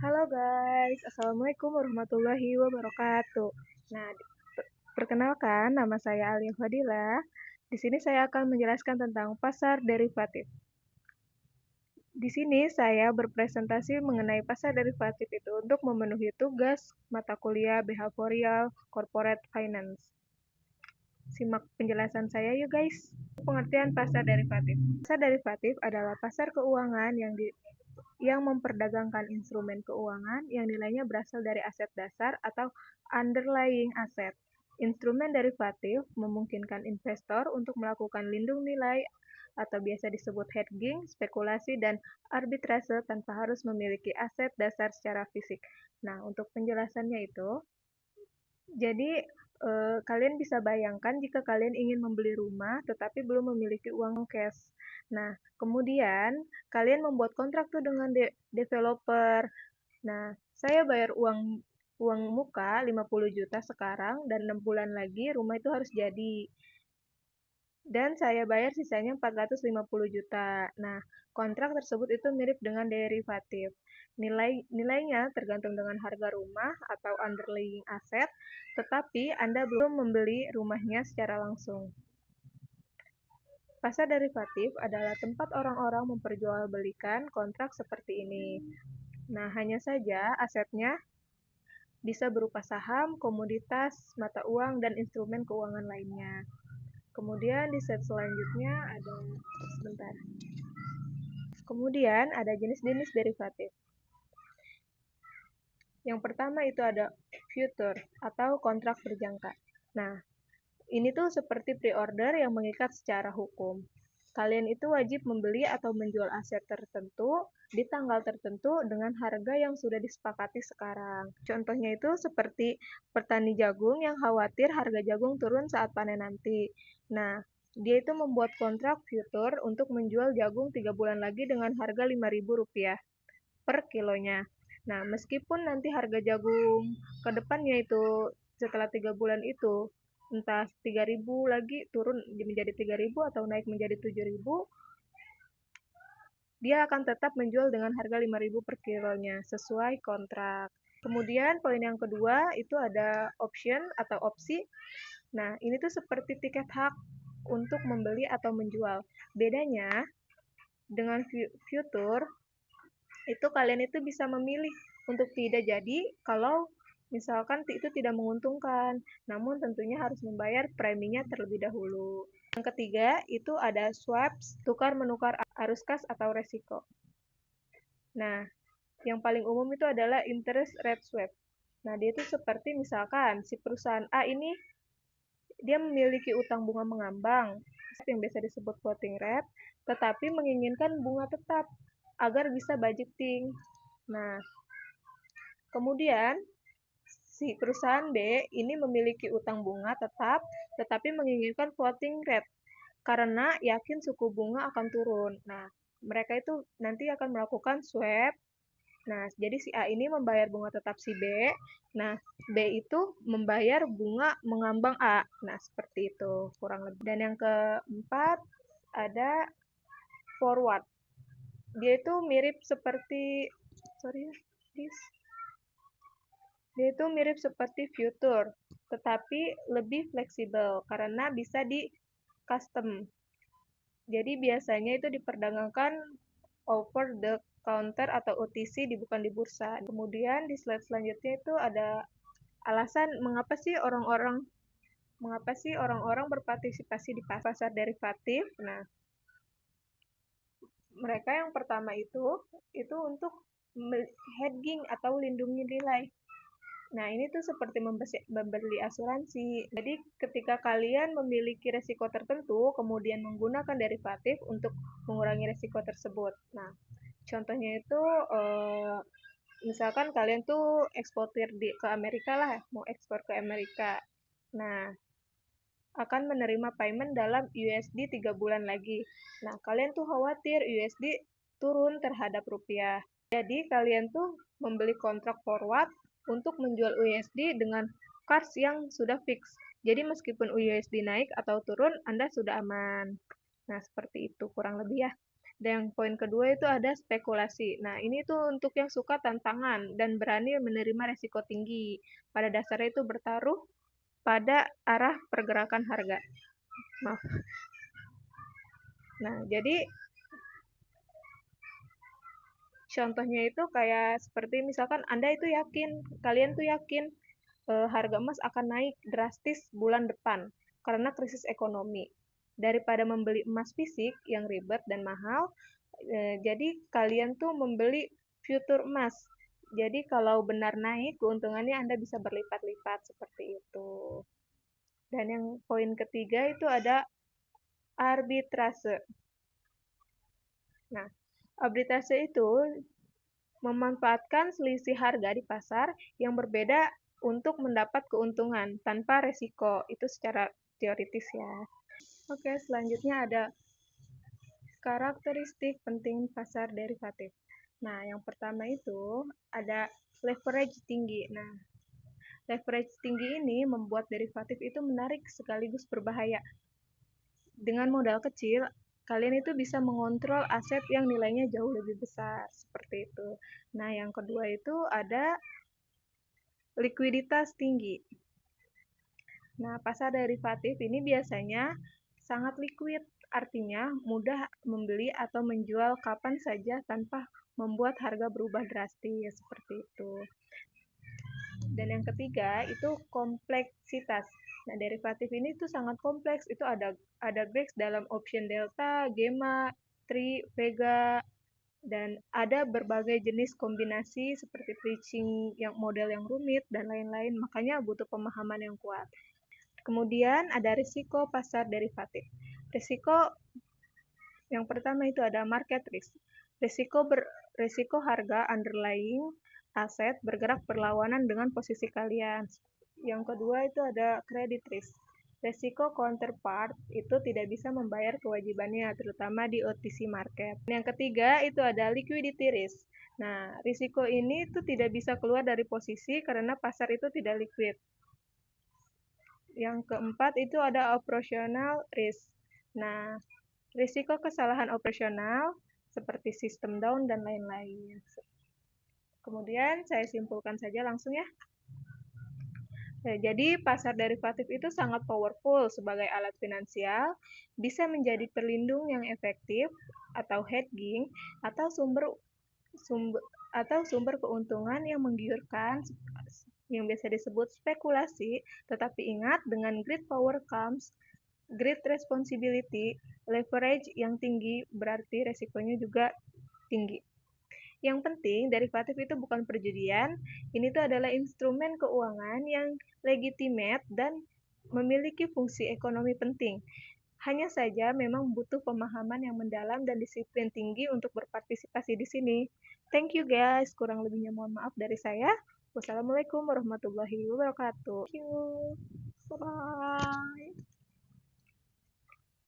Halo guys, Assalamualaikum warahmatullahi wabarakatuh. Nah, perkenalkan nama saya Alia Fadila. Di sini saya akan menjelaskan tentang pasar derivatif. Di sini saya berpresentasi mengenai pasar derivatif itu untuk memenuhi tugas mata kuliah behavioral corporate finance. Simak penjelasan saya yuk guys. Pengertian pasar derivatif. Pasar derivatif adalah pasar keuangan yang memperdagangkan instrumen keuangan yang nilainya berasal dari aset dasar atau underlying asset. Instrumen derivatif memungkinkan investor untuk melakukan lindung nilai atau biasa disebut hedging, spekulasi, dan arbitrase tanpa harus memiliki aset dasar secara fisik. Nah, untuk penjelasannya itu, jadi kalian bisa bayangkan jika kalian ingin membeli rumah tetapi belum memiliki uang cash. Nah, kemudian kalian membuat kontrak tuh dengan developer. Nah, saya bayar uang uang muka 50 juta sekarang dan 6 bulan lagi rumah itu harus jadi. Dan saya bayar sisanya 450 juta. Nah, kontrak tersebut itu mirip dengan derivatif. Nilainya tergantung dengan harga rumah atau underlying aset, tetapi Anda belum membeli rumahnya secara langsung. Pasar derivatif adalah tempat orang-orang memperjualbelikan kontrak seperti ini. Nah, hanya saja asetnya bisa berupa saham, komoditas, mata uang, dan instrumen keuangan lainnya. Kemudian di slide selanjutnya ada sebentar. Kemudian ada jenis-jenis derivatif. Yang pertama itu ada future atau kontrak berjangka. Nah, ini tuh seperti pre-order yang mengikat secara hukum. Kalian itu wajib membeli atau menjual aset tertentu di tanggal tertentu dengan harga yang sudah disepakati sekarang. Contohnya itu seperti petani jagung yang khawatir harga jagung turun saat panen nanti. Nah, dia itu membuat kontrak future untuk menjual jagung 3 bulan lagi dengan harga Rp5.000 per kilonya. Nah, meskipun nanti harga jagung ke depannya itu setelah 3 bulan itu entah 3.000 lagi turun menjadi 3.000 atau naik menjadi 7.000, dia akan tetap menjual dengan harga 5.000 per kilonya sesuai kontrak. Kemudian poin yang kedua itu ada option atau opsi. Nah, ini tuh seperti tiket hak untuk membeli atau menjual. Bedanya dengan future itu kalian itu bisa memilih untuk tidak jadi kalau misalkan itu tidak menguntungkan, namun tentunya harus membayar preminya terlebih dahulu. Yang ketiga itu ada swaps, tukar menukar arus kas atau resiko. Nah, yang paling umum itu adalah interest rate swap. Nah, dia itu seperti misalkan si perusahaan A ini dia memiliki utang bunga mengambang yang biasa disebut floating rate, tetapi menginginkan bunga tetap agar bisa budgeting. Nah, kemudian si perusahaan B ini memiliki utang bunga tetap, tetapi menginginkan floating rate karena yakin suku bunga akan turun. Nah, mereka itu nanti akan melakukan swap. Nah, jadi si A ini membayar bunga tetap si B. Nah, B itu membayar bunga mengambang A. Nah, seperti itu kurang lebih. Dan yang keempat ada forward. Dia itu mirip seperti dia itu mirip seperti future, tetapi lebih fleksibel karena bisa di custom. Jadi biasanya itu diperdagangkan over the counter atau OTC, bukan di bursa. Kemudian di slide selanjutnya itu ada alasan mengapa sih orang-orang berpartisipasi di pasar derivatif. Nah, mereka yang pertama itu untuk hedging atau lindungi nilai. Nah, ini tuh seperti membeli asuransi. Jadi, ketika kalian memiliki resiko tertentu, kemudian menggunakan derivatif untuk mengurangi resiko tersebut. Nah, contohnya itu, misalkan kalian tuh eksportir ke Amerika lah, mau ekspor ke Amerika. Nah, akan menerima payment dalam USD 3 bulan lagi. Nah, kalian tuh khawatir USD turun terhadap rupiah. Jadi, kalian tuh membeli kontrak forward untuk menjual USD dengan kurs yang sudah fix. Jadi, meskipun USD naik atau turun, Anda sudah aman. Nah, seperti itu kurang lebih ya. Dan yang poin kedua itu ada spekulasi. Nah, ini tuh untuk yang suka tantangan dan berani menerima resiko tinggi. Pada dasarnya itu bertaruh pada arah pergerakan harga. Maaf. Nah, jadi contohnya itu kayak seperti misalkan Anda itu yakin, kalian tuh yakin harga emas akan naik drastis bulan depan karena krisis ekonomi. Daripada membeli emas fisik yang ribet dan mahal, jadi kalian tuh membeli future emas. Jadi kalau benar naik, keuntungannya Anda bisa berlipat-lipat seperti itu. Dan yang poin ketiga itu ada arbitrase. Nah, arbitrase itu memanfaatkan selisih harga di pasar yang berbeda untuk mendapat keuntungan tanpa resiko. Itu secara teoritis ya. Oke, selanjutnya ada karakteristik penting pasar derivatif. Nah, yang pertama itu ada leverage tinggi. Nah, leverage tinggi ini membuat derivatif itu menarik sekaligus berbahaya. Dengan modal kecil, kalian itu bisa mengontrol aset yang nilainya jauh lebih besar, seperti itu. Nah, yang kedua itu ada likuiditas tinggi. Nah, pasar derivatif ini biasanya sangat liquid, artinya mudah membeli atau menjual kapan saja tanpa membuat harga berubah drastis, seperti itu. Dan yang ketiga itu kompleksitas. Nah, derivatif ini tuh sangat kompleks. Itu ada breaks dalam option delta, gamma, tri, vega, dan ada berbagai jenis kombinasi seperti pitching yang model yang rumit dan lain-lain. Makanya butuh pemahaman yang kuat. Kemudian ada risiko pasar derivatif. Risiko yang pertama itu ada market risk. Risiko harga underlying aset bergerak berlawanan dengan posisi kalian. Yang kedua itu ada credit risk. Risiko counterpart itu tidak bisa membayar kewajibannya, terutama di OTC market. Yang ketiga itu ada liquidity risk. Nah, risiko ini itu tidak bisa keluar dari posisi karena pasar itu tidak liquid. Yang keempat itu ada operational risk. Nah, risiko kesalahan operasional seperti sistem down dan lain-lain. Kemudian saya simpulkan saja langsung ya. Jadi pasar derivatif itu sangat powerful sebagai alat finansial, bisa menjadi pelindung yang efektif atau hedging atau sumber keuntungan yang menggiurkan yang biasa disebut spekulasi, tetapi ingat dengan great power comes great responsibility, leverage yang tinggi berarti resikonya juga tinggi. Yang penting, derivatif itu bukan perjudian, ini tuh adalah instrumen keuangan yang legitimate dan memiliki fungsi ekonomi penting. Hanya saja memang butuh pemahaman yang mendalam dan disiplin tinggi untuk berpartisipasi di sini. Thank you guys, kurang lebihnya mohon maaf dari saya. Wassalamualaikum warahmatullahi wabarakatuh. Thank you. Bye-bye.